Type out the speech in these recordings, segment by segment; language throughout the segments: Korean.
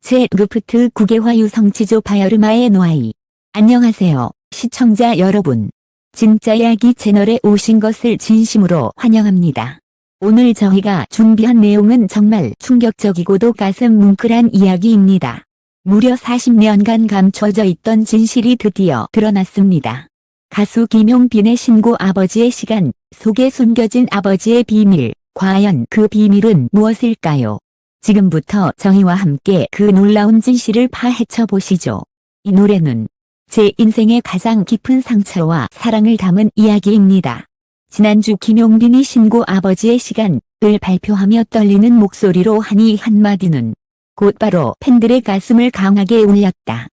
제 루프트 국외화 유성치조 바이오르마의 노아이. 안녕하세요, 시청자 여러분. 진짜 이야기 채널에 오신 것을 진심으로 환영합니다. 오늘 저희가 준비한 내용은 정말 충격적이고도 가슴 뭉클한 이야기입니다. 무려 40년간 감춰져 있던 진실이 드디어 드러났습니다. 가수 김용빈의 신고 아버지의 시간 속에 숨겨진 아버지의 비밀, 과연 그 비밀은 무엇일까요? 지금부터 저희와 함께 그 놀라운 진실을 파헤쳐 보시죠. 이 노래는 제 인생의 가장 깊은 상처와 사랑을 담은 이야기입니다. 지난주 김용빈이 신고 아버지의 시간을 발표하며 떨리는 목소리로 한 이 한마디는 곧바로 팬들의 가슴을 강하게 울렸다.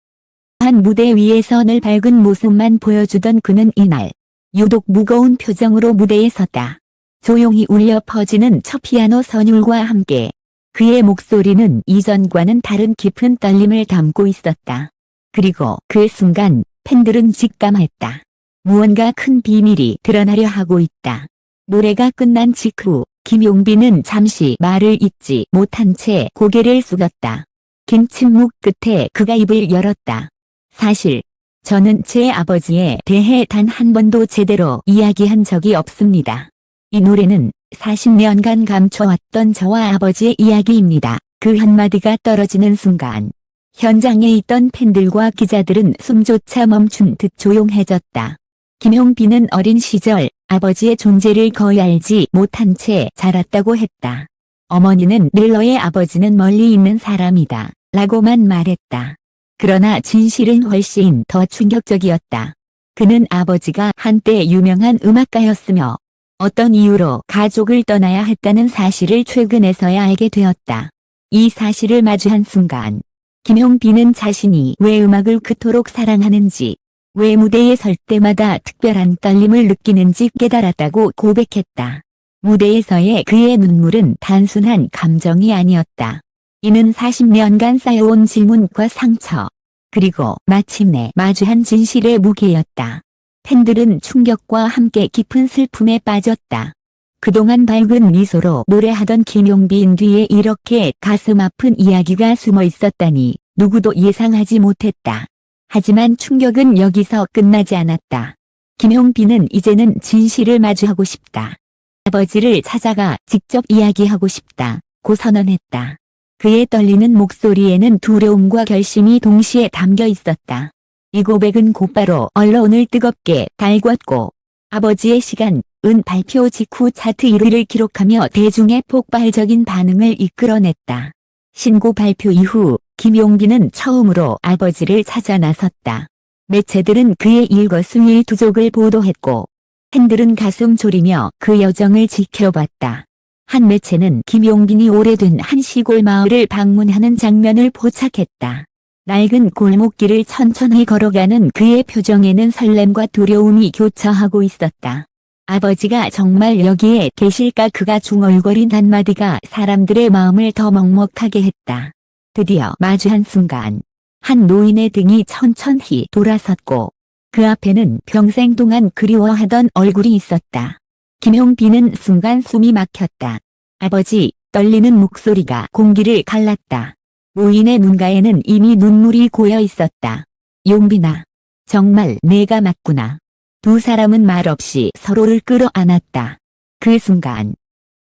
한 무대 위에서 늘 밝은 모습만 보여주던 그는 이날 유독 무거운 표정으로 무대에 섰다. 조용히 울려 퍼지는 첫 피아노 선율과 함께 그의 목소리는 이전과는 다른 깊은 떨림을 담고 있었다. 그리고 그 순간 팬들은 직감했다. 무언가 큰 비밀이 드러나려 하고 있다. 노래가 끝난 직후 김용빈은 잠시 말을 잇지 못한 채 고개를 숙였다. 긴 침묵 끝에 그가 입을 열었다. 사실 저는 제 아버지에 대해 단 한 번도 제대로 이야기한 적이 없습니다. 이 노래는 40년간 감춰왔던 저와 아버지의 이야기입니다. 그 한마디가 떨어지는 순간 현장에 있던 팬들과 기자들은 숨조차 멈춘 듯 조용해졌다. 김용빈은 어린 시절 아버지의 존재를 거의 알지 못한 채 자랐다고 했다. 어머니는 늘 너의 아버지는 멀리 있는 사람이다 라고만 말했다. 그러나 진실은 훨씬 더 충격적이었다. 그는 아버지가 한때 유명한 음악가였으며 어떤 이유로 가족을 떠나야 했다는 사실을 최근에서야 알게 되었다. 이 사실을 마주한 순간 김용빈은 자신이 왜 음악을 그토록 사랑하는지, 왜 무대에 설 때마다 특별한 떨림을 느끼는지 깨달았다고 고백했다. 무대에서의 그의 눈물은 단순한 감정이 아니었다. 이는 40년간 쌓여온 질문과 상처, 그리고 마침내 마주한 진실의 무게였다. 팬들은 충격과 함께 깊은 슬픔에 빠졌다. 그동안 밝은 미소로 노래하던 김용빈 뒤에 이렇게 가슴 아픈 이야기가 숨어 있었다니 누구도 예상하지 못했다. 하지만 충격은 여기서 끝나지 않았다. 김용빈은 이제는 진실을 마주하고 싶다. 아버지를 찾아가 직접 이야기하고 싶다고 선언했다. 그의 떨리는 목소리에는 두려움과 결심이 동시에 담겨 있었다. 이 고백은 곧바로 언론을 뜨겁게 달궜고 아버지의 시간은 발표 직후 차트 1위를 기록하며 대중의 폭발적인 반응을 이끌어냈다. 신곡 발표 이후 김용빈은 처음으로 아버지를 찾아 나섰다. 매체들은 그의 일거수일투족을 보도했고 팬들은 가슴 졸이며 그 여정을 지켜봤다. 한 매체는 김용빈이 오래된 한 시골 마을을 방문하는 장면을 포착했다. 낡은 골목길을 천천히 걸어가는 그의 표정에는 설렘과 두려움이 교차하고 있었다. 아버지가 정말 여기에 계실까? 그가 중얼거린 한마디가 사람들의 마음을 더 먹먹하게 했다. 드디어 마주한 순간 한 노인의 등이 천천히 돌아섰고 그 앞에는 평생 동안 그리워하던 얼굴이 있었다. 김용빈은 순간 숨이 막혔다. 아버지, 떨리는 목소리가 공기를 갈랐다. 노인의 눈가에는 이미 눈물이 고여 있었다. 용빈아, 정말 내가 맞구나. 두 사람은 말없이 서로를 끌어안았다. 그 순간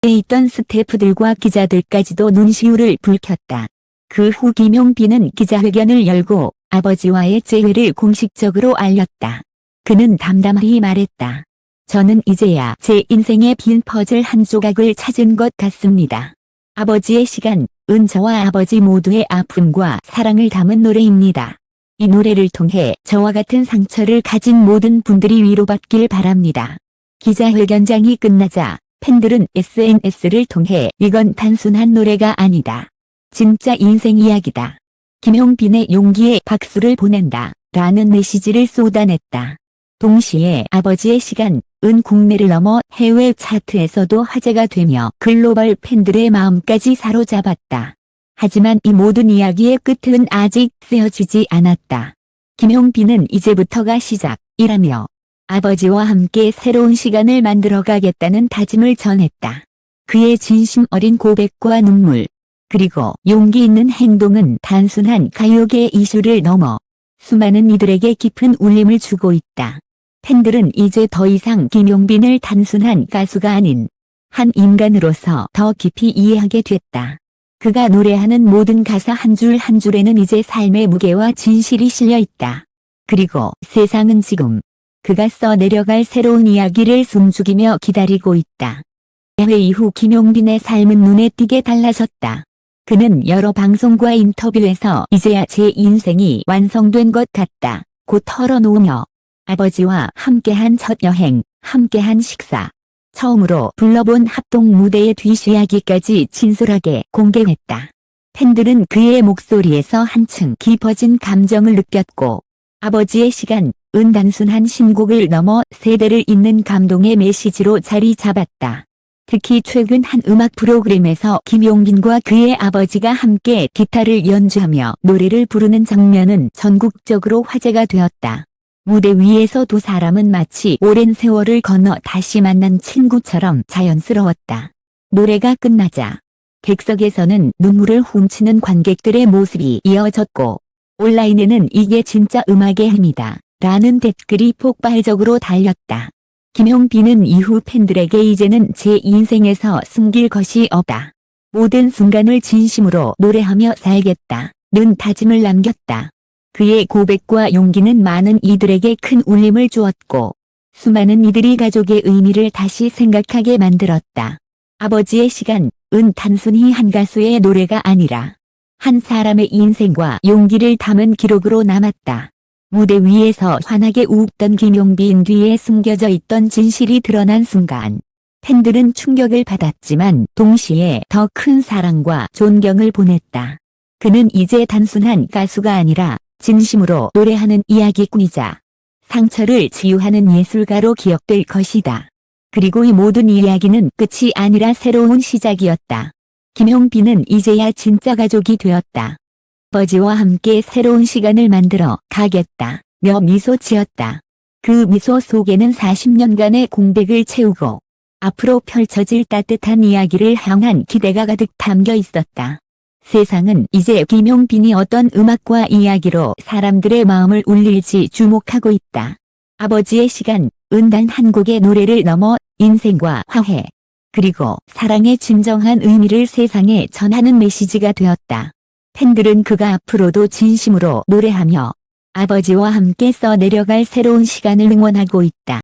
에 있던 스태프들과 기자들까지도 눈시울을 붉혔다. 그 후 김용빈은 기자회견을 열고 아버지와의 재회를 공식적으로 알렸다. 그는 담담히 말했다. 저는 이제야 제 인생의 빈 퍼즐 한 조각을 찾은 것 같습니다. 아버지의 시간은 저와 아버지 모두의 아픔과 사랑을 담은 노래입니다. 이 노래를 통해 저와 같은 상처를 가진 모든 분들이 위로받길 바랍니다. 기자회견장이 끝나자 팬들은 SNS를 통해 이건 단순한 노래가 아니다. 진짜 인생 이야기다. 김용빈의 용기에 박수를 보낸다. 라는 메시지를 쏟아냈다. 동시에 아버지의 시간은 국내를 넘어 해외 차트에서도 화제가 되며 글로벌 팬들의 마음까지 사로잡았다. 하지만 이 모든 이야기의 끝은 아직 쓰여지지 않았다. 김용빈은 이제부터가 시작이라며 아버지와 함께 새로운 시간을 만들어가겠다는 다짐을 전했다. 그의 진심 어린 고백과 눈물, 그리고 용기 있는 행동은 단순한 가요계 이슈를 넘어 수많은 이들에게 깊은 울림을 주고 있다. 팬들은 이제 더 이상 김용빈을 단순한 가수가 아닌 한 인간으로서 더 깊이 이해하게 됐다. 그가 노래하는 모든 가사 한 줄 한 줄에는 이제 삶의 무게와 진실이 실려 있다. 그리고 세상은 지금 그가 써내려갈 새로운 이야기를 숨죽이며 기다리고 있다. 대회 이후 김용빈의 삶은 눈에 띄게 달라졌다. 그는 여러 방송과 인터뷰에서 이제야 제 인생이 완성된 것 같다 고 털어놓으며 아버지와 함께한 첫 여행, 함께한 식사, 처음으로 불러본 합동 무대의 뒷이야기까지 진솔하게 공개했다. 팬들은 그의 목소리에서 한층 깊어진 감정을 느꼈고 아버지의 시간은 단순한 신곡을 넘어 세대를 잇는 감동의 메시지로 자리 잡았다. 특히 최근 한 음악 프로그램에서 김용빈과 그의 아버지가 함께 기타를 연주하며 노래를 부르는 장면은 전국적으로 화제가 되었다. 무대 위에서 두 사람은 마치 오랜 세월을 건너 다시 만난 친구처럼 자연스러웠다. 노래가 끝나자 객석에서는 눈물을 훔치는 관객들의 모습이 이어졌고 온라인에는 "이게 진짜 음악의 힘이다" 라는 댓글이 폭발적으로 달렸다. 김용빈은 이후 팬들에게 "이제는 제 인생에서 숨길 것이 없다. 모든 순간을 진심으로 노래하며 살겠다" 는 다짐을 남겼다. 그의 고백과 용기는 많은 이들에게 큰 울림을 주었고 수많은 이들이 가족의 의미를 다시 생각하게 만들었다. 아버지의 시간은 단순히 한 가수의 노래가 아니라 한 사람의 인생과 용기를 담은 기록으로 남았다. 무대 위에서 환하게 웃던 김용빈 뒤에 숨겨져 있던 진실이 드러난 순간 팬들은 충격을 받았지만 동시에 더 큰 사랑과 존경을 보냈다. 그는 이제 단순한 가수가 아니라 진심으로 노래하는 이야기꾼이자 상처를 치유하는 예술가로 기억될 것이다. 그리고 이 모든 이야기는 끝이 아니라 새로운 시작이었다. 김용빈은 이제야 진짜 가족이 되었다. 아버지와 함께 새로운 시간을 만들어 가겠다며 미소 지었다. 그 미소 속에는 40년간의 공백을 채우고 앞으로 펼쳐질 따뜻한 이야기를 향한 기대가 가득 담겨 있었다. 세상은 이제 김용빈이 어떤 음악과 이야기로 사람들의 마음을 울릴지 주목하고 있다. 아버지의 시간은 단 한 곡의 노래를 넘어 인생과 화해, 그리고 사랑의 진정한 의미를 세상에 전하는 메시지가 되었다. 팬들은 그가 앞으로도 진심으로 노래하며 아버지와 함께 써내려갈 새로운 시간을 응원하고 있다.